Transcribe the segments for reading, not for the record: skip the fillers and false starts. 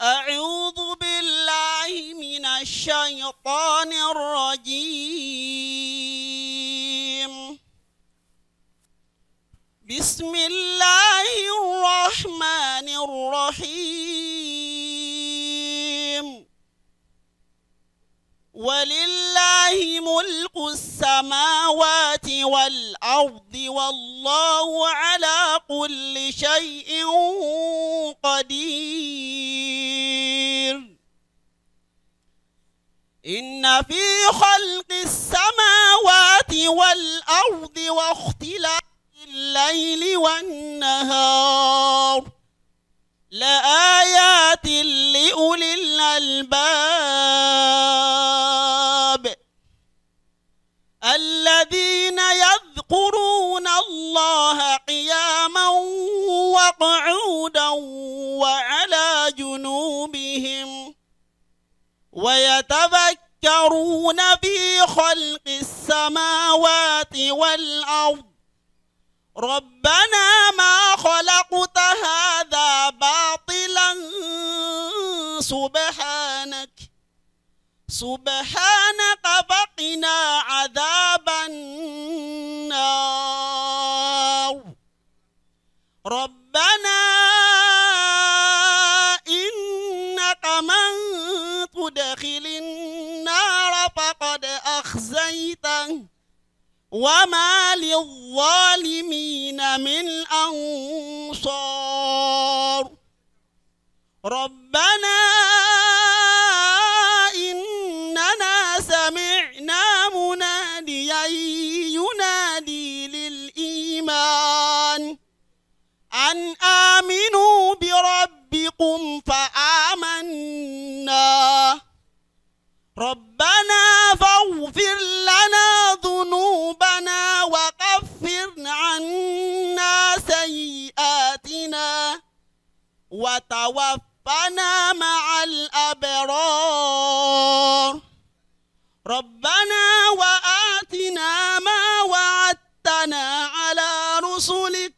أعوذ بالله من الشيطان الرجيم. بسم الله الرحمن الرحيم. ولله ملك السماوات والأرض والله على كل شيء قدير. إن في خلق السماوات والأرض واختلاف الليل والنهار لآيات لأولي الألباب الذين يذكرون الله قياما وقعودا وعلى جنوبهم ويتفكرون في خلق السماوات والأرض ربنا ما خلقت هذا باطلا سبحانك فقنا عذاب النار. ربنا إنك من تدخل النار فقد أخزيته وما للظالمين من أنصار. ربنا إننا سمعنا مناديا ينادي للإيمان أن آمنوا بربكم فآمنا. ربنا فاغفر لنا ذنوبنا وكفر عنا سيئاتنا وتوفنا مع الأبرار. ربنا وآتنا ما وعدتنا على رسلك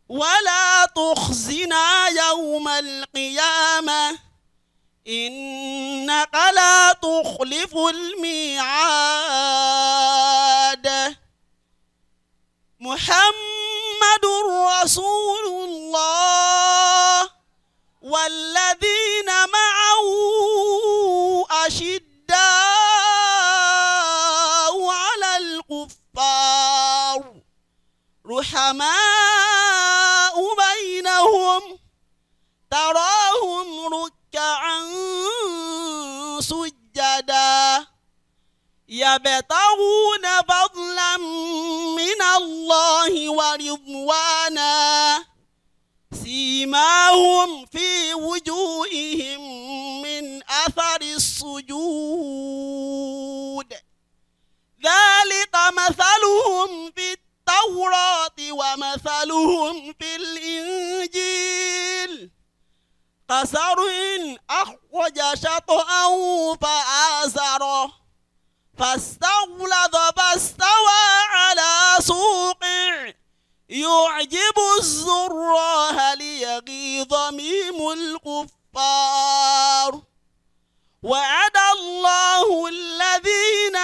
ولا تخزنا يوم القيامة إنك لا تخلف الميعاد. محمد رسول الله والذين معه أشداء على الكفار رحماء بينهم تراهم ركعا سجدا يبتغون فضلا من الله ورضوانا سيماهم في وجوههم من أثر السجود ذلك مثلهم في التوراة ومثلهم في الإنجيل كزرع أخرج شطأه فآزره فاستغلظ فاستوى على سوقه يعجب الزراع ليغيظ بهم الكفار. وعد الله الذين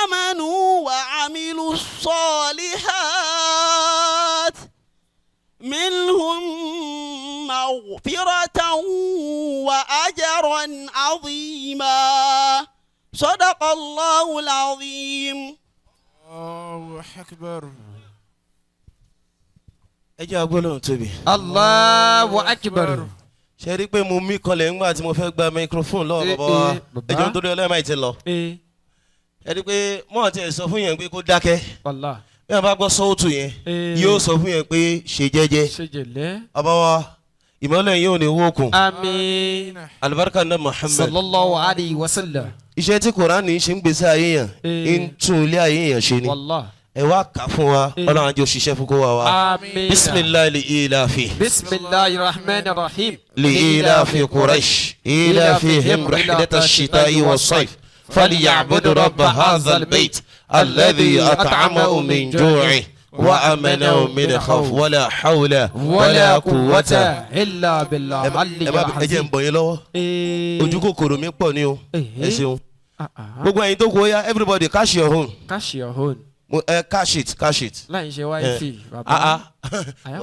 آمنوا وعملوا الصالحات منهم مغفرة وأجرا عظيما. صدق الله العظيم. الله أكبر. ẹ jẹ́ agbólóhùn tóbi. Allahu Akbar. ṣe rí i pé mo mí kọlẹ̀ ńgbà tí mo fẹ́ gba microphone lọ́wọ́ bàbá wa ẹjọ́ nítorí ọlọ́run máa ti lọ. ẹ rí i pé mọ́ ti ẹ̀ sọ fún yẹn pé kó dákẹ́ bí wọ́n bá gbọ́ sọ́ọ̀tù yẹn yóò sọ fún yẹn pé ṣe jẹ́jẹ́. bàbá wa ìmọ̀lẹ̀ yóò ní wókun. Àmín. alibarika náà Muhammad. Sallallahu alayhi wa sallam. iṣẹ́ tí Kùránì ṣe ń gbèsè ayé yẹn ń tún ilé ayé yẹn ṣe ni. ẹ wá kà fún wa ọlọ́run àjọ òṣìṣẹ́ fún kó wa wa. Àmín. bisimilahi li ilafi. Bismillahi rahmani rahim. li ilafi quraish ilafihim rihlata shita'i was-sayf falyabudu rabba hadha al-bayt alladhi at'amahum min ju'in وأمنهم من خوف ولا حول ولا قوة إلا بالله العلي ẹ jẹ́ ń bọ̀ yín lọ́wọ́ ojú kòkòrò mi pọ̀ ní o ẹ ṣeun gbogbo ẹ̀yin tó kó ya everybody cash your own cash your own cash it láì ṣe wáyé bàbá